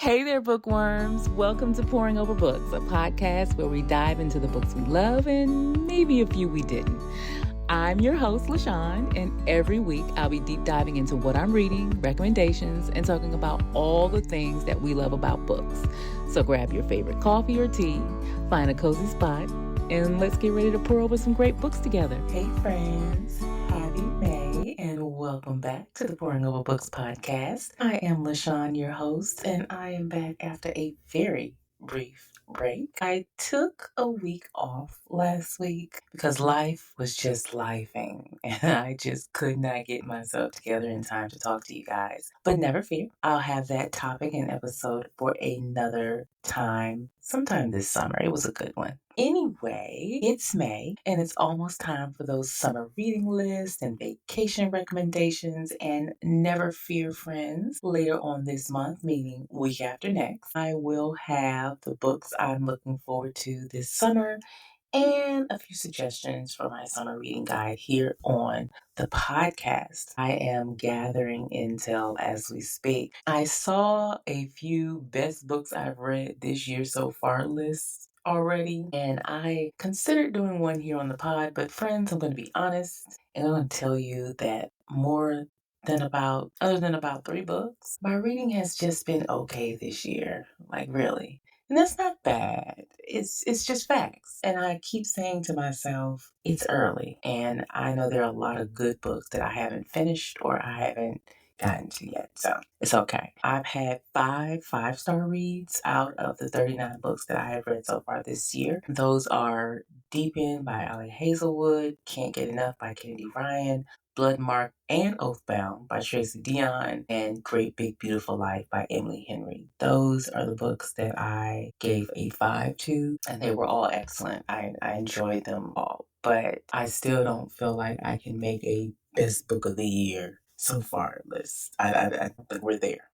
Hey there, bookworms. Welcome to Pouring Over Books, a podcast where we dive into the books we love and maybe a few we didn't. I'm your host, LaShawn, and every week I'll be deep diving into what I'm reading, recommendations, and talking about all the things that we love about books. So grab your favorite coffee or tea, find a cozy spot, and let's get ready to pour over some great books together. Hey friends, happy May, and welcome back to the Pouring Over Books podcast. I am LaShawn, your host, and I am back after a very brief break. I took a week off last week because life was just lifing and I just could not get myself together in time to talk to you guys. But never fear, I'll have that topic and episode for another time, sometime this summer. It was a good one. Anyway, it's May and it's almost time for those summer reading lists and vacation recommendations. And never fear, friends, later on this month, meaning week after next, I will have the books I'm looking forward to this summer and a few suggestions for my summer reading guide here on the podcast. I am gathering intel as we speak. I saw a few best books I've read this year so far lists already, and I considered doing one here on the pod, but friends, I'm going to be honest, and I'm going to tell you that other than about 3 books, my reading has just been okay this year. Like, really. And that's not bad. It's just facts. And I keep saying to myself, it's early. And I know there are a lot of good books that I haven't finished or I haven't gotten to yet. So it's okay. I've had 5-star reads out of the 39 books that I have read so far this year. Those are Deep End by Ali Hazelwood, Can't Get Enough by Kennedy Ryan, Bloodmark and Oathbound by Tracy Dion, and Great Big Beautiful Life by Emily Henry. Those are the books that I gave a 5 to, and they were all excellent. I enjoyed them all, but I still don't feel like I can make a best book of the year so far list. I don't think we're there.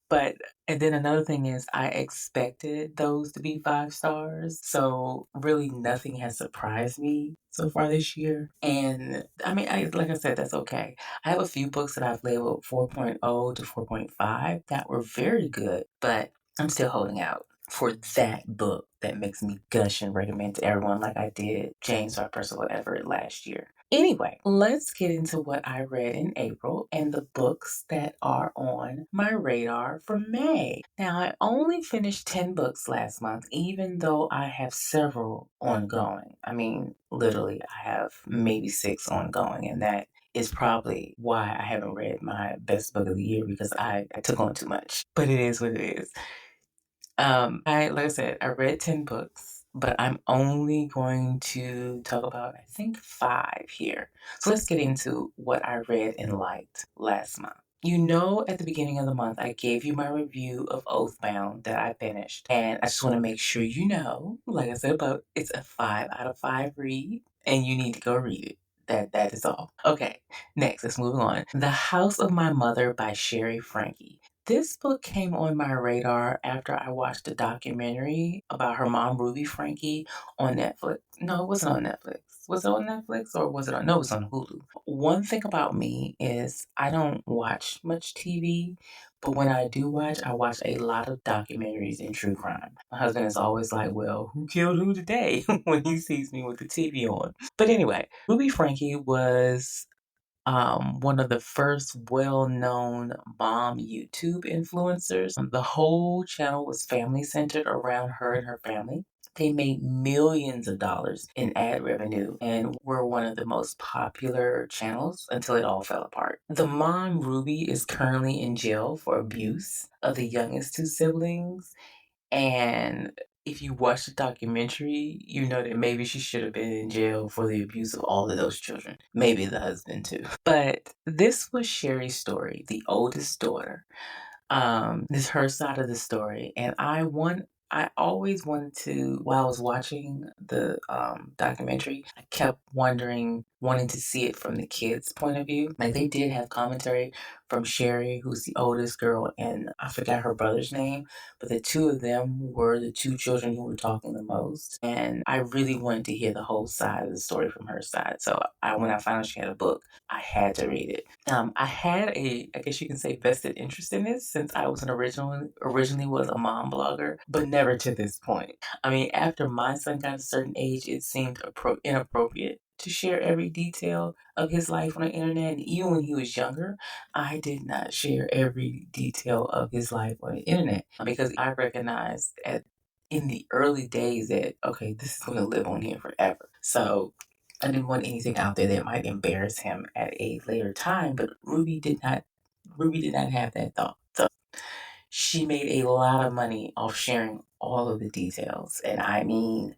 And then another thing is I expected those to be 5 stars. So really nothing has surprised me so far this year. And I mean, like I said, that's okay. I have a few books that I've labeled 4.0 to 4.5 that were very good, but I'm still holding out for that book that makes me gush and recommend to everyone like I did James by Percival Everett last year. Anyway, let's get into what I read in April and the books that are on my radar for May. Now, I only finished 10 books last month, even though I have several ongoing. I mean, literally, I have maybe 6 ongoing, and that is probably why I haven't read my best book of the year because I took on too much. But it is what it is. Like I said, I read 10 books, but I'm only going to talk about, I think, 5 here. So let's get into what I read and liked last month. You know, at the beginning of the month, I gave you my review of Oathbound that I finished. And I just want to make sure you know, like I said, about it's a 5 out of 5 read, and you need to go read it. That is all. Okay, next, let's move on. The House of My Mother by Sherry Frankie. This book came on my radar after I watched a documentary about her mom, Ruby Frankie, on Netflix. No, it wasn't on Netflix. Was it on Netflix or was it on? No, it was on Hulu. One thing about me is I don't watch much TV, but when I do watch, I watch a lot of documentaries and true crime. My husband is always like, well, who killed who today when he sees me with the TV on? But anyway, Ruby Frankie was one of the first well-known mom YouTube influencers. The whole channel was family centered around her and her family. They made millions of dollars in ad revenue and were one of the most popular channels until it all fell apart. The mom, Ruby, is currently in jail for abuse of the youngest 2 siblings. And if you watch the documentary, you know that maybe she should have been in jail for the abuse of all of those children. Maybe the husband too. But this was Sherry's story, the oldest daughter. This is her side of the story. And I always wanted to, while I was watching the documentary, I kept wondering wanting to see it from the kids' point of view. Like they did have commentary from Sherry, who's the oldest girl, and I forgot her brother's name, but the two of them were the two children who were talking the most. And I really wanted to hear the whole side of the story from her side. So when I found out she had a book, I had to read it. I had I guess you can say, vested interest in this since I was originally was a mom blogger, but never to this point. I mean, after my son got a certain age, it seemed inappropriate to share every detail of his life on the internet. And even when he was younger, I did not share every detail of his life on the internet because I recognized in the early days that, okay, this is going to live on here forever. So I didn't want anything out there that might embarrass him at a later time, but Ruby did not have that thought. So she made a lot of money off sharing all of the details, and I mean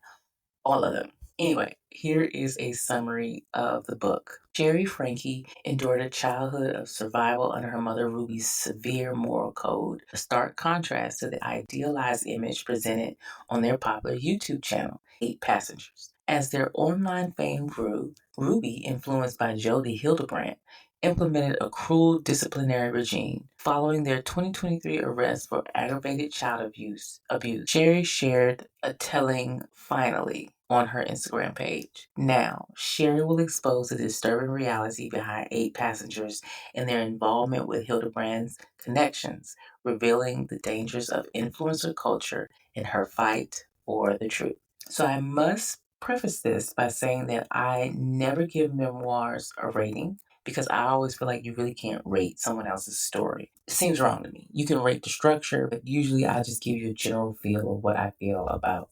all of them. Anyway, here is a summary of the book. Sherry Frankie endured a childhood of survival under her mother Ruby's severe moral code, a stark contrast to the idealized image presented on their popular YouTube channel, Eight Passengers. As their online fame grew, Ruby, influenced by Jody Hildebrandt, implemented a cruel disciplinary regime. Following their 2023 arrest for aggravated child abuse, Sherry shared a telling finally on her Instagram page. Now, Sherry will expose the disturbing reality behind Eight Passengers and their involvement with Hildebrandt's connections, revealing the dangers of influencer culture in her fight for the truth. So I must preface this by saying that I never give memoirs a rating because I always feel like you really can't rate someone else's story. It seems wrong to me. You can rate the structure, but usually I just give you a general feel of what I feel about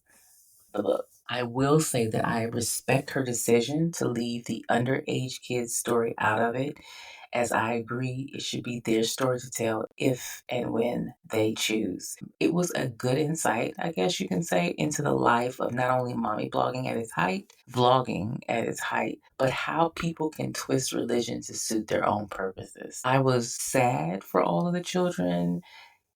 the book. I will say that I respect her decision to leave the underage kid's story out of it, as I agree it should be their story to tell if and when they choose. It was a good insight, I guess you can say, into the life of not only mommy vlogging at its height, but how people can twist religion to suit their own purposes. I was sad for all of the children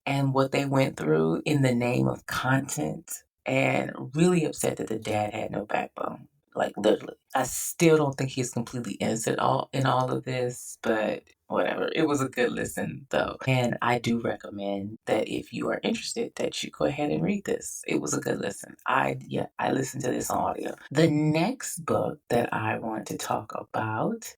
and what they went through in the name of content, and really upset that the dad had no backbone. Like literally. I still don't think he's completely innocent in all of this, but whatever. It was a good listen though. And I do recommend that if you are interested that you go ahead and read this. It was a good listen. I listened to this on audio. The next book that I want to talk about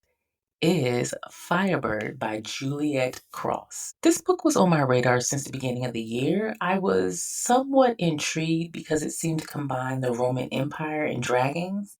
is Firebird by Juliet Cross. This book was on my radar since the beginning of the year. I was somewhat intrigued because it seemed to combine the Roman Empire and dragons,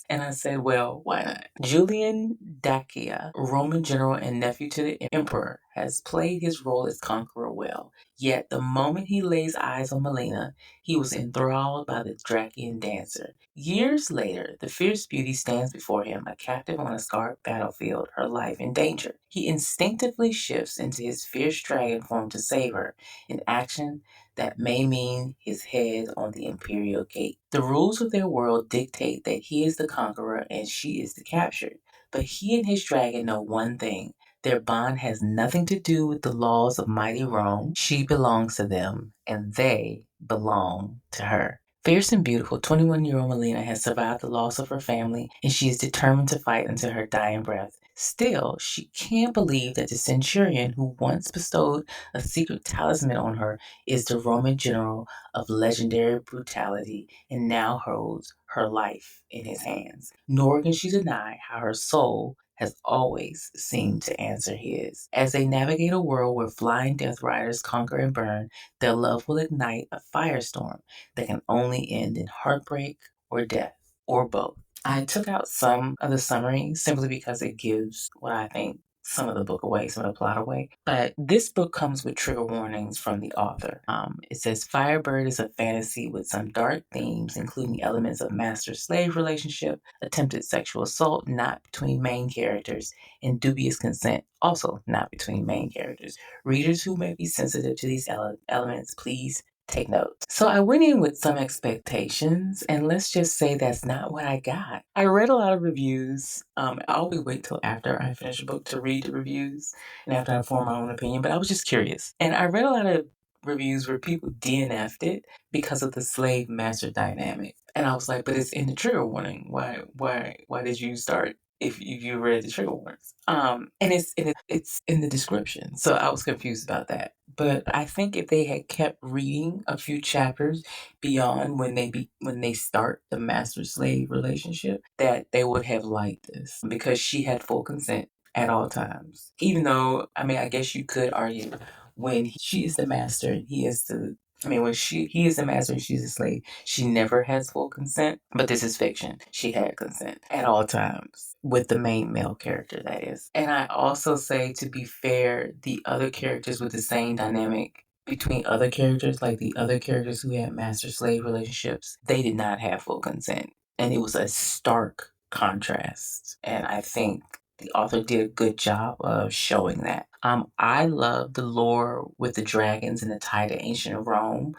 and I said, well, why not? Julian Dacia, Roman general and nephew to the emperor, has played his role as conqueror well. Yet the moment he lays eyes on Melina, he was enthralled by the Dracian dancer. Years later, the fierce beauty stands before him, a captive on a scarred battlefield, her life in danger. He instinctively shifts into his fierce dragon form to save her, an action that may mean his head on the imperial gate. The rules of their world dictate that he is the conqueror and she is the captured. But he and his dragon know one thing. Their bond has nothing to do with the laws of mighty Rome. She belongs to them, and they belong to her. Fierce and beautiful, 21-year-old Melina has survived the loss of her family, and she is determined to fight until her dying breath. Still, she can't believe that the centurion who once bestowed a secret talisman on her is the Roman general of legendary brutality and now holds her life in his hands. Nor can she deny how her soul has always seemed to answer his. As they navigate a world where flying death riders conquer and burn, their love will ignite a firestorm that can only end in heartbreak or death, or both. I took out some of the summary simply because it gives what I think some of the book away, some of the plot away. But this book comes with trigger warnings from the author. It says Firebird is a fantasy with some dark themes, including elements of master-slave relationship, attempted sexual assault not between main characters, and dubious consent, also not between main characters. Readers who may be sensitive to these elements, please take note. So I went in with some expectations, and let's just say that's not what I got. I read a lot of reviews. I always wait till after I finish a book to read the reviews and after I form my own opinion, but I was just curious. And I read a lot of reviews where people DNF'd it because of the slave master dynamic. And I was like, but it's in the trigger warning. Why did you start if you read the trigger warnings. And it's in the description. So I was confused about that. But I think if they had kept reading a few chapters beyond when they start the master slave relationship, that they would have liked this because she had full consent at all times. Even though, I mean, I guess you could argue when she is the master and he is the I mean, when he is the master and she's a slave, she never has full consent. But this is fiction. She had consent at all times with the main male character, that is. And I also say, to be fair, the other characters with the same dynamic between other characters, like the other characters who had master slave relationships, they did not have full consent. And it was a stark contrast. And I think the author did a good job of showing that. I love the lore with the dragons and the tie to ancient Rome,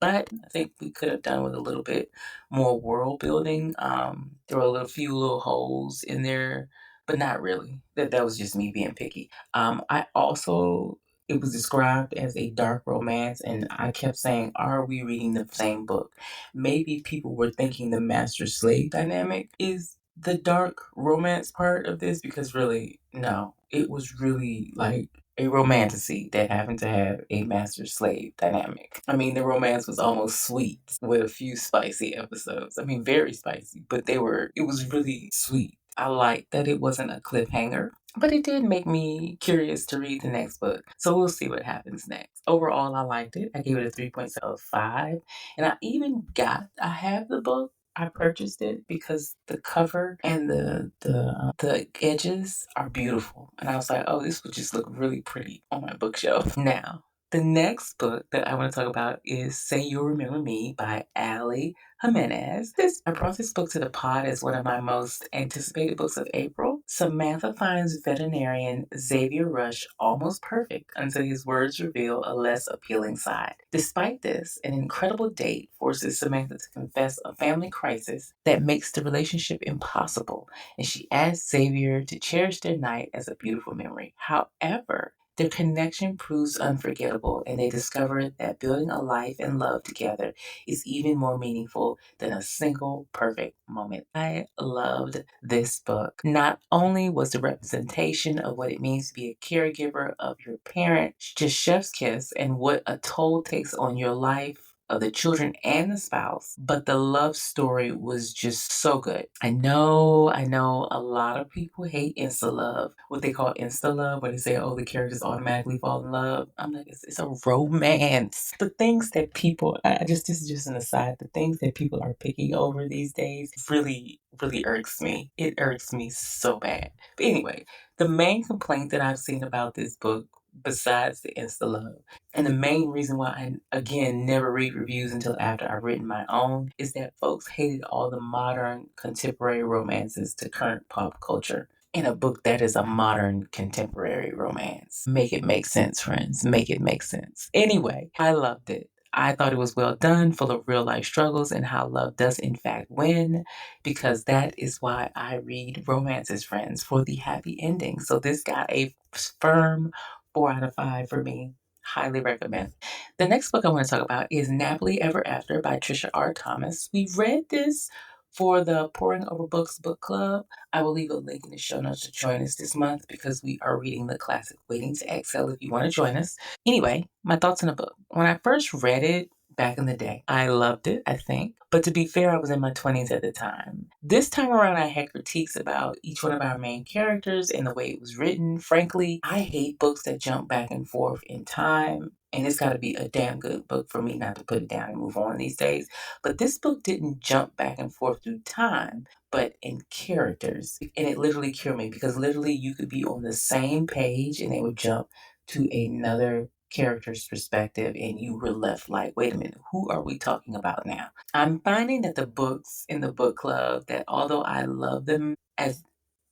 but I think we could have done with a little bit more world building. There were few little holes in there, but not really. That was just me being picky. I also It was described as a dark romance, and I kept saying, "Are we reading the same book?" Maybe people were thinking the master slave dynamic is the dark romance part of this, because really, no, it was really like a romantasy that happened to have a master slave dynamic. I mean, the romance was almost sweet with a few spicy episodes. I mean, very spicy, but it was really sweet. I liked that it wasn't a cliffhanger, but it did make me curious to read the next book. So we'll see what happens next. Overall, I liked it. I gave it a 3.7 out of 5. And I have the book. I purchased it because the cover and the edges are beautiful, and I was like, "Oh, this would just look really pretty on my bookshelf." Now, the next book that I want to talk about is "Say You'll Remember Me" by Ali Jimenez. I brought this book to the pod as one of my most anticipated books of April. Samantha finds veterinarian Xavier Rush almost perfect until his words reveal a less appealing side. Despite this, an incredible date forces Samantha to confess a family crisis that makes the relationship impossible, and she asks Xavier to cherish their night as a beautiful memory. However, their connection proves unforgettable, and they discover that building a life and love together is even more meaningful than a single perfect moment. I loved this book. Not only was the representation of what it means to be a caregiver of your parent just chef's kiss, and what a toll takes on your life, of the children and the spouse, but the love story was just so good. I know a lot of people hate insta love, what they call insta love, when they say, oh, the characters automatically fall in love. I'm like, it's a romance. The things that people, this is just an aside, the things that people are picking over these days really, really irks me. It irks me so bad. But anyway, the main complaint that I've seen about this book, besides the insta love, and the main reason why I, again, never read reviews until after I've written my own, is that folks hated all the modern contemporary romances to current pop culture in a book that is a modern contemporary romance. Make it make sense, friends. Make it make sense. Anyway, I loved it. I thought it was well done, full of real life struggles and how love does in fact win, because that is why I read romances, friends, for the happy ending. So this got a firm 4 out of 5 for me. Highly recommend. The next book I want to talk about is Nappily Ever After by Trisha R. Thomas. We read this for the Pouring Over Books book club. I will leave a link in the show notes to join us this month, because we are reading the classic Waiting to Exhale if you want to join us. Anyway, my thoughts on the book. When I first read it back in the day, I loved it, I think. But to be fair, I was in my 20s at the time. This time around, I had critiques about each one of our main characters and the way it was written. Frankly, I hate books that jump back and forth in time. And it's got to be a damn good book for me not to put it down and move on these days. But this book didn't jump back and forth through time, but in characters. And it literally killed me, because literally you could be on the same page and it would jump to another character's perspective, and you were left like, wait a minute, who are we talking about now? I'm finding that the books in the book club, that although I love them as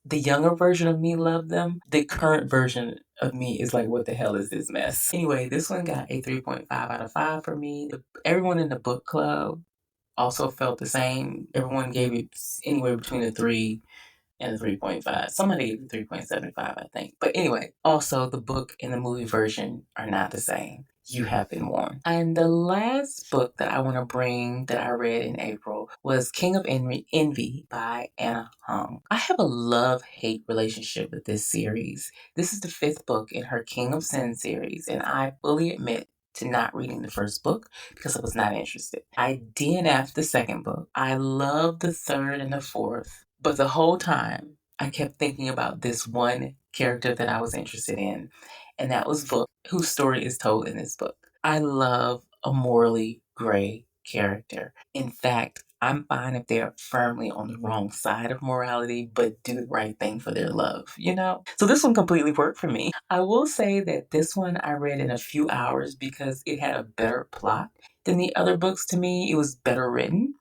the younger version of me loved them, the current version of me is like, what the hell is this mess? Anyway, this one got a 3.5 out of 5 for me. Everyone in the book club also felt the same. Everyone gave it anywhere between a 3 and a 3.5. Somebody gave it 3.75, I think. But anyway, also the book and the movie version are not the same. you have been warned. And the last book that I want to bring that I read in April was King of Envy by Anna Hung. I have a love hate relationship with this series. This is the fifth book in her King of Sin series, and I fully admit to not reading the first book because I was not interested. I DNF'd the second book. I loved the third and the fourth, but the whole time I kept thinking about this one character that I was interested in, and that was Book, whose story is told in this book. I love a morally gray character. In fact, I'm fine if they're firmly on the wrong side of morality, but do the right thing for their love, you know? So this one completely worked for me. I will say that this one I read in a few hours because it had a better plot than the other books to me. It was better written.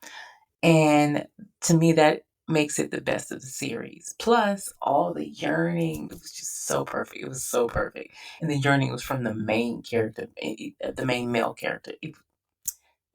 And to me, that makes it the best of the series. Plus, all the yearning, it was just so perfect. It was so perfect. And the yearning was from the main character, the main male character.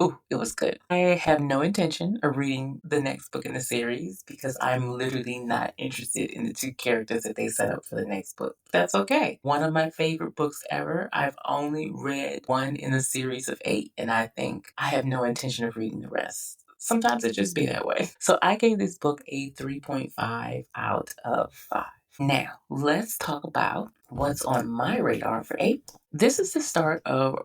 Ooh, it was good. I have no intention of reading the next book in the series because I'm literally not interested in the two characters that they set up for the next book. That's okay. One of my favorite books ever. I've only read one in a series of 8, and I think I have no intention of reading the rest. Sometimes it just be that way. So I gave this book a 3.5 out of 5. Now, let's talk about what's on my radar for April. This is the start of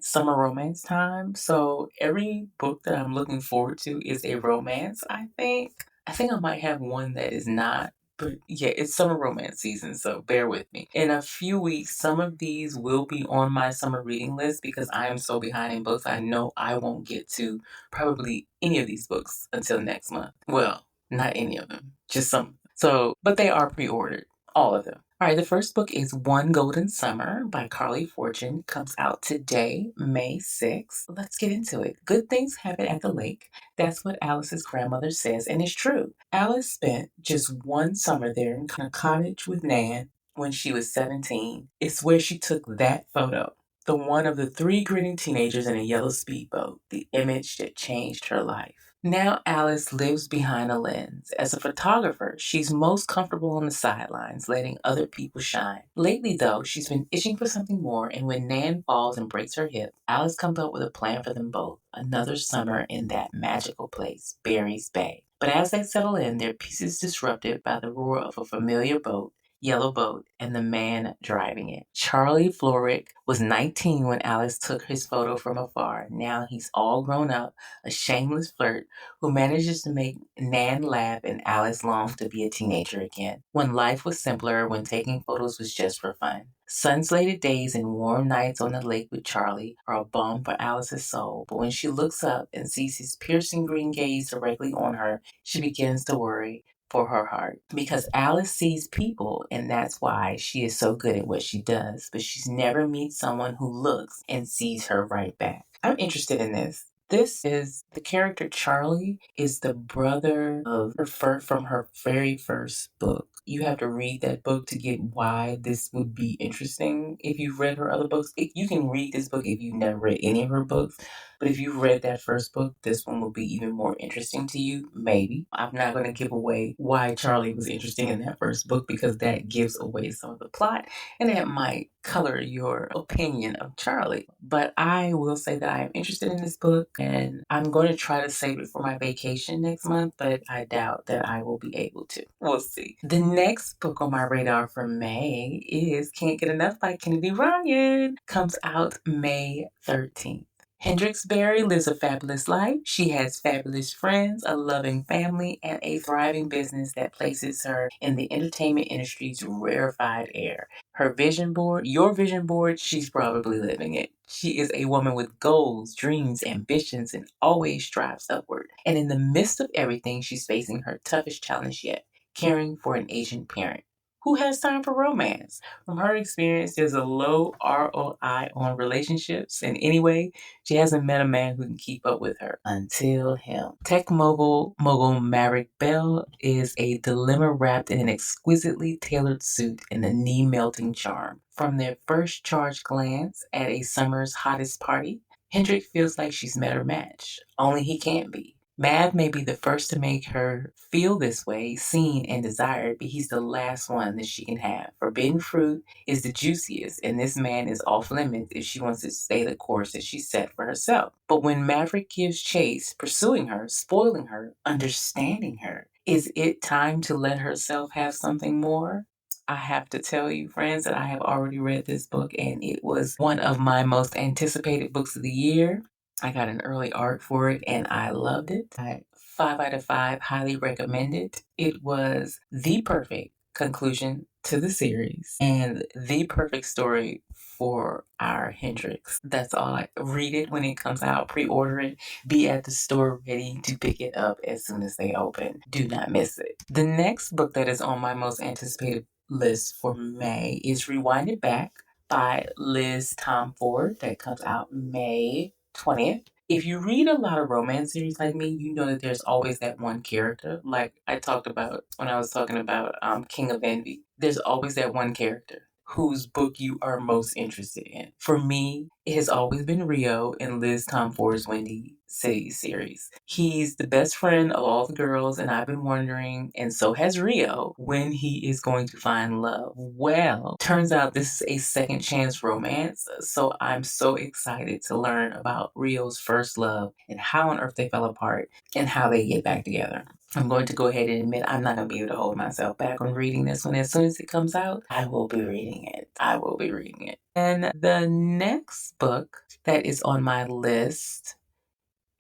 summer romance time. So every book that I'm looking forward to is a romance, I think. I think I might have one that is not. But yeah, it's summer romance season, so bear with me. In a few weeks, some of these will be on my summer reading list because I am so behind in books. I know I won't get to probably any of these books until next month. Well, not any of them, just some. So, but they are pre ordered, all of them. All right, the first book is One Golden Summer by Carly Fortune. Comes out today, May 6th. Let's get into it. Good things happen at the lake. That's what Alice's grandmother says, and it's true. Alice spent just one summer there in a cottage with Nan when she was 17. It's where she took that photo. The one of the 3 grinning teenagers in a yellow speedboat, the image that changed her life. Now Alice lives behind a lens. As a photographer, she's most comfortable on the sidelines, letting other people shine. Lately, though, she's been itching for something more, and when Nan falls and breaks her hip, Alice comes up with a plan for them both. Another summer in that magical place, Barry's Bay. But as they settle in, their peace is disrupted by the roar of a familiar boat, yellow boat, and the man driving it. Charlie Florrick was 19 when Alice took his photo from afar. Now he's all grown up, a shameless flirt who manages to make Nan laugh and Alice longs to be a teenager again. When life was simpler, when taking photos was just for fun. Sun-slated days and warm nights on the lake with Charlie are a balm for Alice's soul, but when she looks up and sees his piercing green gaze directly on her, she begins to worry for her heart. Because Alice sees people, and that's why she is so good at what she does, but she's never met someone who looks and sees her right back. I'm interested in this. This is the character Charlie is the brother of from her very first book. You have to read that book to get why this would be interesting. If you've read her other books, you can read this book if you've never read any of her books. But if you've read that first book, this one will be even more interesting to you, maybe. I'm not going to give away why Charlie was interesting in that first book because that gives away some of the plot and that might color your opinion of Charlie. But I will say that I am interested in this book and I'm going to try to save it for my vacation next month, but I doubt that I will be able to. We'll see. The next book on my radar for May is Can't Get Enough by Kennedy Ryan. Comes out May 13th. Hendrix Berry lives a fabulous life. She has fabulous friends, a loving family, and a thriving business that places her in the entertainment industry's rarefied air. Her vision board, your vision board, she's probably living it. She is a woman with goals, dreams, ambitions, and always strives upward. And in the midst of everything, she's facing her toughest challenge yet, caring for an aging parent. Who has time for romance? From her experience, there's a low ROI on relationships, and anyway, she hasn't met a man who can keep up with her until him. Tech mogul Maverick Bell is a dilemma wrapped in an exquisitely tailored suit and a knee-melting charm. From their first charged glance at a summer's hottest party, Hendrik feels like she's met her match. Only he can't be. Mav may be the first to make her feel this way, seen and desired, but he's the last one that she can have. Forbidden fruit is the juiciest, and this man is off limits if she wants to stay the course that she set for herself. But when Maverick gives chase, pursuing her, spoiling her, understanding her, is it time to let herself have something more? I have to tell you, friends, that I have already read this book, and it was one of my most anticipated books of the year. I got an early art for it and I loved it. 5 out of 5, highly recommend it. It was the perfect conclusion to the series and the perfect story for our Hendrix. That's all. Read it when it comes out, pre order it, be at the store ready to pick it up as soon as they open. Do not miss it. The next book that is on my most anticipated list for May is Rewind It Back by Liz Tom Ford that comes out May 20th. If you read a lot of romance series like me, you know that there's always that one character. Like I talked about when I was talking about King of Envy. There's always that one character whose book you are most interested in. For me, it has always been Rio in Liz Tom Ford's Windy City series. He's the best friend of all the girls, and I've been wondering, and so has Rio, when he is going to find love. Well, turns out this is a second chance romance, so I'm so excited to learn about Rio's first love and how on earth they fell apart and how they get back together. I'm going to go ahead and admit I'm not going to be able to hold myself back on reading this one. As soon as it comes out, I will be reading it. I will be reading it. And the next book that is on my list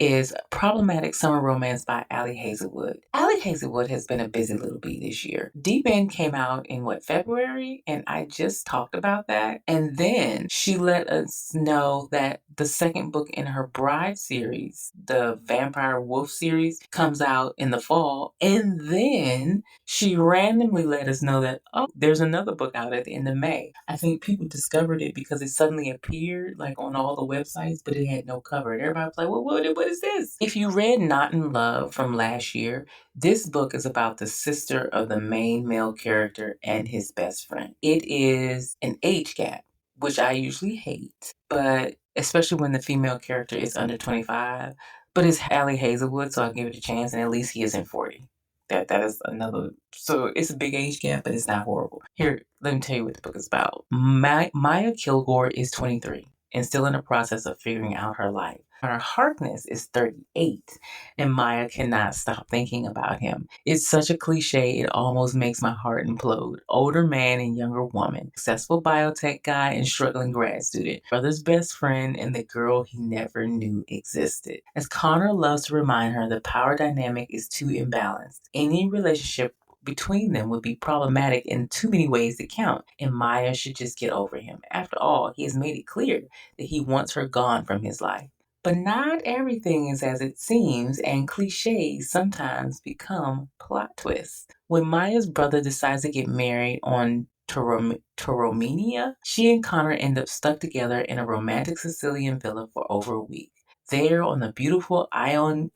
is Problematic Summer Romance by Allie Hazelwood. Allie Hazelwood has been a busy little bee this year. Deep End came out in February? And I just talked about that. And then she let us know that the second book in her Bride series, the Vampire Wolf series, comes out in the fall. And then she randomly let us know that, oh, there's another book out at the end of May. I think people discovered it because it suddenly appeared like on all the websites, but it had no cover. And everybody was like, well, what is this? If you read Not in Love from last year, this book is about the sister of the main male character and his best friend. It is an age gap, which I usually hate, but especially when the female character is under 25. But it's Allie Hazelwood, so I'll give it a chance, and at least he isn't 40. That is another. So it's a big age gap, but it's not horrible. Here, let me tell you what the book is about. Maya Kilgore is 23 and still in the process of figuring out her life. Her Harkness is 38, and Maya cannot stop thinking about him. It's such a cliche, it almost makes my heart implode. Older man and younger woman, successful biotech guy and struggling grad student, brother's best friend, and the girl he never knew existed. As Connor loves to remind her, the power dynamic is too imbalanced. Any relationship between them would be problematic in too many ways to count, and Maya should just get over him. After all, he has made it clear that he wants her gone from his life. But not everything is as it seems, and cliches sometimes become plot twists. When Maya's brother decides to get married on Toromenia, she and Connor end up stuck together in a romantic Sicilian villa for over a week. There on the beautiful I'm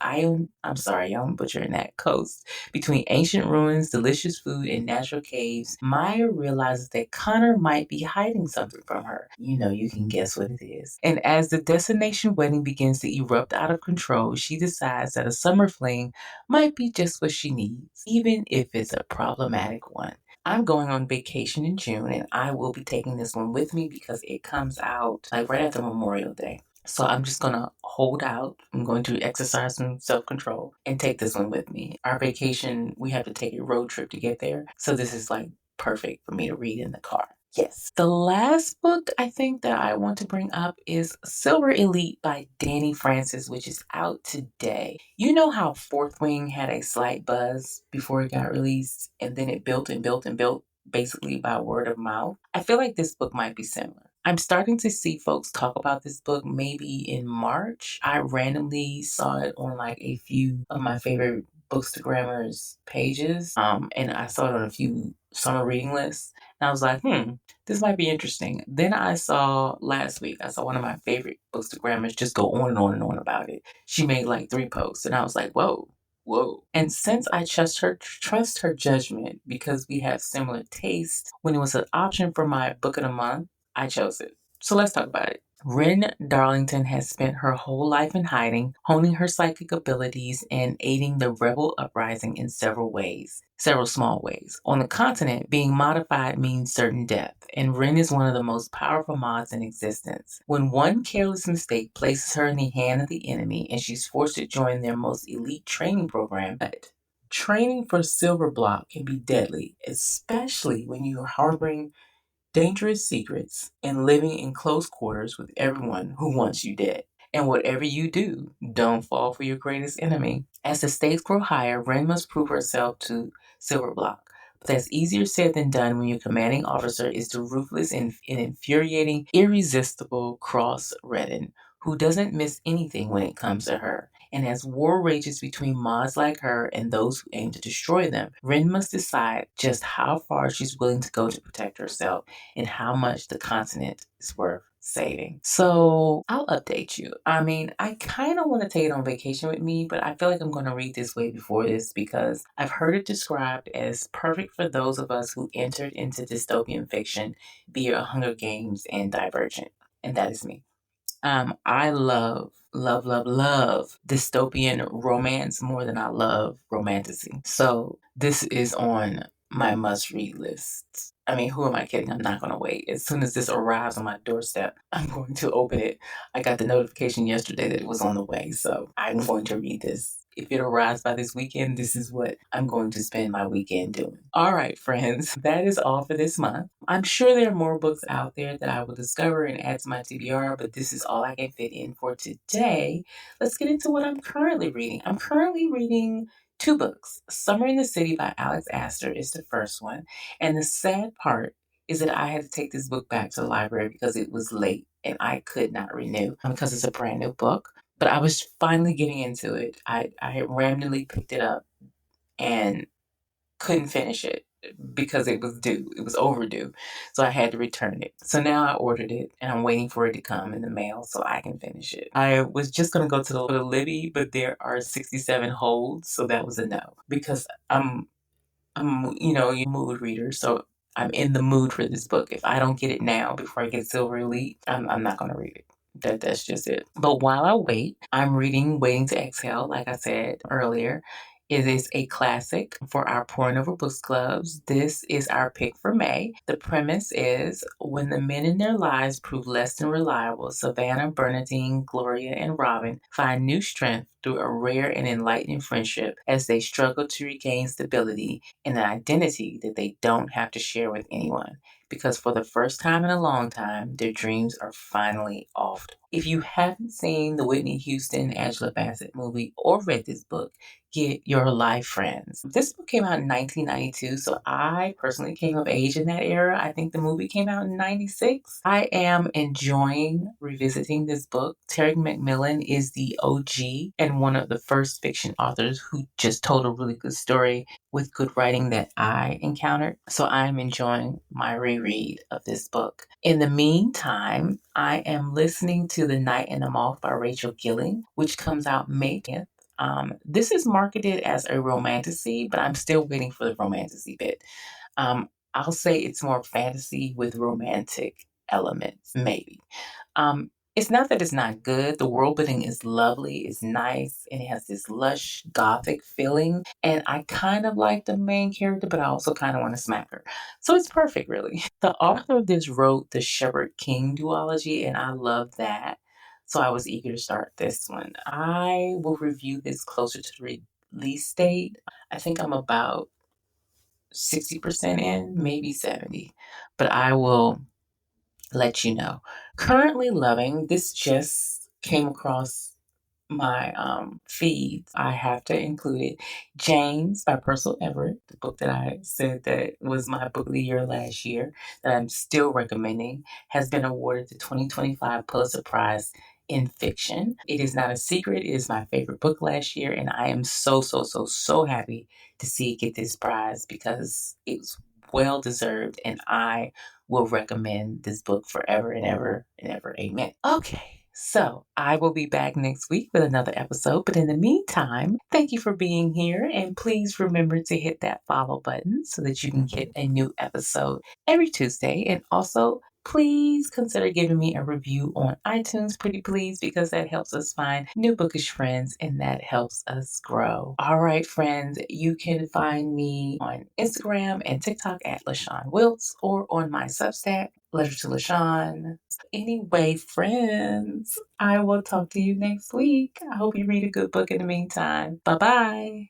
sorry, I'm butchering that coast, between ancient ruins, delicious food, and natural caves, Maya realizes that Connor might be hiding something from her. You know, you can guess what it is. And as the destination wedding begins to erupt out of control, she decides that a summer fling might be just what she needs, even if it's a problematic one. I'm going on vacation in June and I will be taking this one with me because it comes out like right after Memorial Day. So I'm just going to hold out. I'm going to exercise some self control and take this one with me. Our vacation, we have to take a road trip to get there. So this is like perfect for me to read in the car. Yes. The last book I think that I want to bring up is Silver Elite by Danny Francis, which is out today. You know how Fourth Wing had a slight buzz before it got released, and then it built and built and built basically by word of mouth? I feel like this book might be similar. I'm starting to see folks talk about this book maybe in March. I randomly saw it on like a few of my favorite Bookstagrammers pages, and I saw it on a few summer reading lists. And I was like, this might be interesting. Then I saw last week, I saw one of my favorite Bookstagrammers just go on and on and on about it. She made like 3 posts, and I was like, whoa. Whoa. And since I trust her judgment because we have similar tastes, when it was an option for my book of the month, I chose it. So let's talk about it. Ren Darlington has spent her whole life in hiding, honing her psychic abilities and aiding the rebel uprising in several small ways. On the continent, being modified means certain death, and Ren is one of the most powerful mods in existence. When one careless mistake places her in the hand of the enemy and she's forced to join their most elite training program, but training for Silver Block can be deadly, especially when you are harboring dangerous secrets, and living in close quarters with everyone who wants you dead. And whatever you do, don't fall for your greatest enemy. As the stakes grow higher, Ren must prove herself to Silverblock. But that's easier said than done when your commanding officer is the ruthless and infuriating, irresistible Cross Redden, who doesn't miss anything when it comes to her. And as war rages between mods like her and those who aim to destroy them, Ren must decide just how far she's willing to go to protect herself and how much the continent is worth saving. So I'll update you. I mean, I kind of want to take it on vacation with me, but I feel like I'm going to read this way before this because I've heard it described as perfect for those of us who entered into dystopian fiction via Hunger Games and Divergent. And that is me. I love dystopian romance more than I love romantasy. So this is on my must read list. I mean, who am I kidding? I'm not going to wait. As soon as this arrives on my doorstep, I'm going to open it. I got the notification yesterday that it was on the way, so I'm going to read this. If it arrives by this weekend, this is what I'm going to spend my weekend doing. All right, friends, that is all for this month. I'm sure there are more books out there that I will discover and add to my TBR, but this is all I can fit in for today. Let's get into what I'm currently reading. I'm currently reading two books. Summer in the City by Alex Astor is the first one. And the sad part is that I had to take this book back to the library because it was late and I could not renew because it's a brand new book. But I was finally getting into it. I had randomly picked it up and couldn't finish it because it was due. It was overdue. So I had to return it. So now I ordered it and I'm waiting for it to come in the mail so I can finish it. I was just going to go to the Libby, but there are 67 holds. So that was a no because I'm mood reader. So I'm in the mood for this book. If I don't get it now before I get Silver Elite, I'm not going to read it. That's just it. But while I wait, I'm reading Waiting to Exhale, like I said earlier. It is a classic for our Pouring Over Books Clubs. This is our pick for May. The premise is when the men in their lives prove less than reliable, Savannah, Bernadine, Gloria, and Robin find new strength through a rare and enlightening friendship as they struggle to regain stability and an identity that they don't have to share with anyone because for the first time in a long time, their dreams are finally off. If you haven't seen the Whitney Houston, Angela Bassett movie or read this book, get your life friends. This book came out in 1992, so I personally came of age in that era. I think the movie came out in 96. I am enjoying revisiting this book. Terry McMillan is the OG and one of the first fiction authors who just told a really good story with good writing that I encountered. So I'm enjoying my reread of this book. In the meantime, I am listening to The Night and the Moth by Rachel Gilling, which comes out May 10th. This is marketed as a romantasy, but I'm still waiting for the romantasy bit. I'll say it's more fantasy with romantic elements, maybe. It's not that it's not good. The world building is lovely, it's nice, and it has this lush gothic feeling. And I kind of like the main character, but I also kind of want to smack her. So it's perfect, really. The author of this wrote the Shepherd King duology, and I love that. So I was eager to start this one. I will review this closer to the release date. I think I'm about 60% in, maybe 70, but I will let you know. Currently loving this just came across my feed. I have to include it. James by Percival Everett, the book that I said that was my book of the year last year, that I'm still recommending, has been awarded the 2025 Pulitzer Prize in fiction. It is not a secret. It is my favorite book last year, and I am so happy to see it get this prize because it's well deserved, and I will recommend this book forever and ever and ever. Amen. Okay. So I will be back next week with another episode. But in the meantime, thank you for being here. And please remember to hit that follow button so that you can get a new episode every Tuesday. And also, please consider giving me a review on iTunes, pretty please, because that helps us find new bookish friends and that helps us grow. All right, friends, you can find me on Instagram and TikTok at LaShawn Wilts or on my Substack, Letter to LaShawn. Anyway, friends, I will talk to you next week. I hope you read a good book in the meantime. Bye bye.